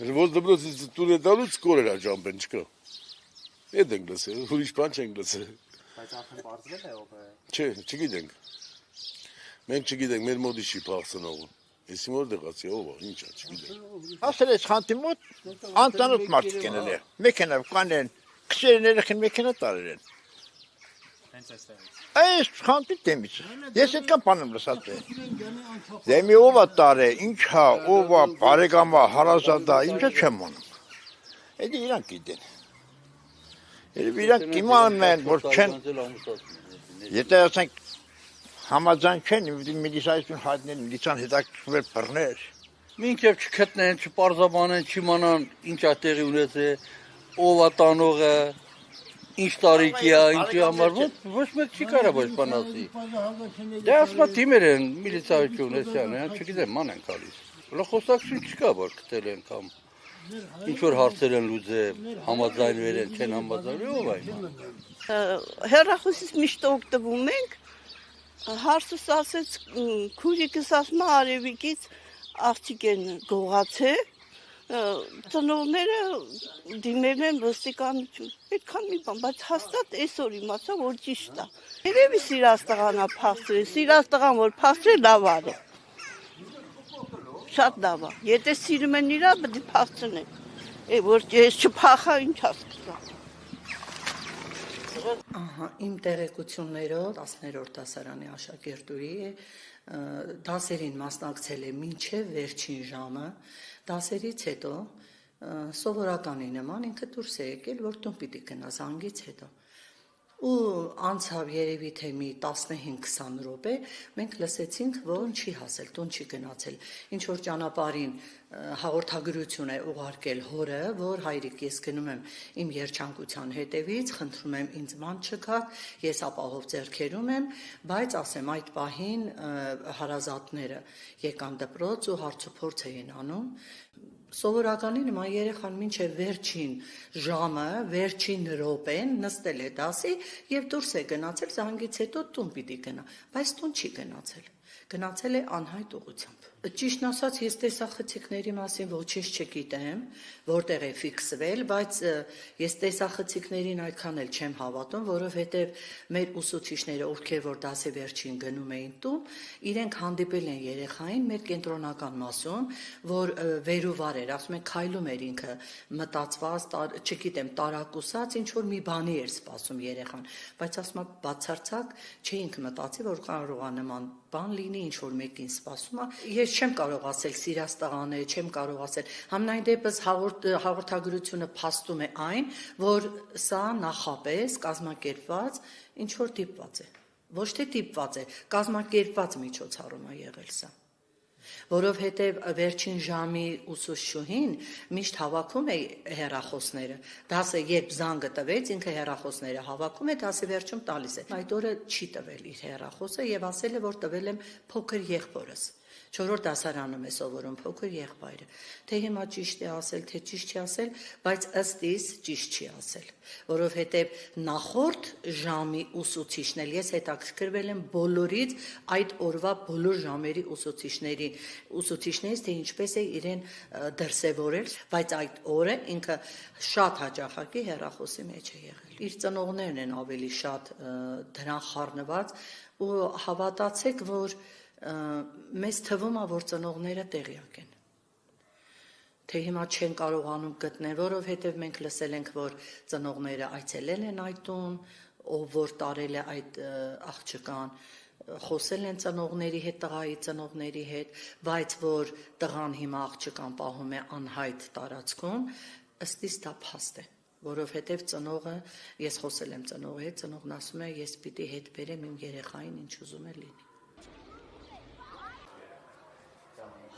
Որ դպրոցից տուն է տալուց կորել ջամպեն չկա։ Էդ ենք լսել, ուրիշ բան չենք լսել։ Բայց արդեն բարձվել է ով է։ Չէ, չգիտենք։ Մենք չգիտենք, մեր մոտ իշի փախցնողը։ Եսի մոտ դեղացի ով է, ինչ է, չգիտենք։ Ասել ես խանտի մոտ անծանոթ մարդիկ են ելել։ Մեքենա կանեն, քսերն երեխին մեքենա տարել են։ Հենց այստեղից։ Այս խանտի դեմից։ Ես այդքան բան եմ լսած է։ Դեմի ով է տարել, ինչ է, ով է, բարեկամա, հարազատ է, ինչը չեմ անում։ Էդի իրանք գիտեն։ Երբ իրանք իմանում են, որ չեն, եթե ասենք համաձայն չեն, միլիցայություն հայտնել, միլիցան հետաքրքրվել բռներ։ Մինչև չգտնեն, չպարզաբանեն, չիմանան ինչ է տեղի ունեցել, ով է տանողը, ինչ տարիքի է, ինչի համար, ոչ մեկ չի կարող ոչ բան ասի։ Դե ասма թիմեր են, միլիցայություն, չգիտեմ, ման են գալիս։ Խոսակցություն չկա, որ գտել են կամ ինչ որ հարցեր են լուծել, համաձայնվել են, չեն համաձայնվել, ով այն։ Հեռախոսից միշտ օգտվում ենք, հարցս ասեց, քուրիկս ասում է արևիկից աղջիկ են գողացել, ծնողները դիմել են ոստիկանություն, այդքան մի բան, բայց հաստատ այսօր իմացա, որ ճիշտ է։ Երևի սիրած տղան է փախցրել, սիրած տղան որ փախցրել լավ արել։ Շատ լավ է։ Եթե սիրում են իրա, պետք է փախցնեն։ Որ ես չփախա, ինչ ասկսա։ Ահա, իմ տեղեկություններով 10-րդ դասարանի աշակերտուհի դասերին մասնակցել է մինչև վերջին ժամը, դասերից հետո սովորականի նման ինքը դուրս է եկել, որ տուն պիտի գնա զանգից հետո։ Ու անցավ երևի թե մի 15-20 րոպե մենք լսեցինք, որ չի հասել, տուն չի գնացել, ինչ որ ճանապարհին հաղորդագրություն է ուղարկել հորը, որ հայրիկ ես գնում եմ իմ երջանկության հետևից, խնդրում եմ ինձ ման չգաք, ես ապահով ձեռքերում եմ, բայց ասեմ այդ պահին հարազատները եկան դպրոց ու հարցուփորձ էին անում։ Սովորականի նման երեխան մինչև վերջին ժամը, վերջին րոպեն նստել է դասի եւ դուրս է գնացել զանգից հետո տուն պիտի գնա, բայց տուն չի գնացել։ Գնացել է անհայտ ուղղությամբ։ Ճիշտն ասած, ես տեսախցիկների մասին ոչինչ չգիտեմ, որտեղ է ֆիքսվել, բայց ես տեսախցիկներին այդքան էլ չեմ հավատում, որովհետև մեր ուսուցիչները, ովքեր որ դասի վերջին գնում էին տուն, իրենք հանդիպել են երեխային մեր կենտրոնական մասում, որ վերուվար էր, ասում են քայլում էր ինքը մտածված, չգիտեմ, տարակուսած, ինչ որ մի բանի էր սպասում երեխան, բայց ասում եմ բացարձակ չէինք մտածի, որ կարող է նման բան լինի, ինչ որ մեկին սպասում է։ Ես չեմ կարող ասել սիրած տղան է, չեմ կարող ասել։ Համենայն դեպս հաղորդագրությունը փաստում է այն, որ սա նախապես կազմակերպված ինչ որ դիպված է։ Ոչ թե դիպված է, կազմակերպված միջոցառում է եղել սա։ Որովհետև վերջին ժամի ուսուցչուհին միշտ հավաքում է հեռախոսները։ Դասը երբ զանգը տվեց, ինքը հեռախոսները հավաքում է, դասի վերջում տալիս է։ Այդ օրը չի տվել իր հեռախոսը եւ ասել է, որ տվել եմ փոքր եղբորս։ 4-րդ դասարանում է սովորում փոքր եղբայրը։ Թե հիմա ճիշտ է ասել, թե ճիշտ չի ասել, բայց ըստ իս ճիշտ չի ասել, որովհետև նախորդ ժամի ուսուցիչն էլ ես հետաքրքրվել եմ բոլորից այդ օրվա բոլոր ժամերի ուսուցիչներից, թե ինչպես է իրեն դրսևորել, բայց այդ օրը ինքը շատ հաճախակի հեռախոսի մեջ է եղել։ Իր ծնողներն են ավելի շատ դրան խառնված ու հավատացեք, որ մեզ թվում է, որ ծնողները տեղյակ են, թե հիմա չեն կարողանում գտնել, որովհետև մենք լսել ենք, որ ծնողները այցելել են այդ տուն, ով որ տարել է այդ աղջկան, խոսել են ծնողների հետ, տղայի ծնողների հետ, բայց որ տղան հիմա աղջկան պահում է անհայտ տարածքում, ըստ իս դա փաստ է, որովհետև ծնողը, ես խոսել եմ ծնողի հետ, ծնողն ասում է, ես պիտի հետ բերեմ իմ երեխային, ինչ ուզում է լինի։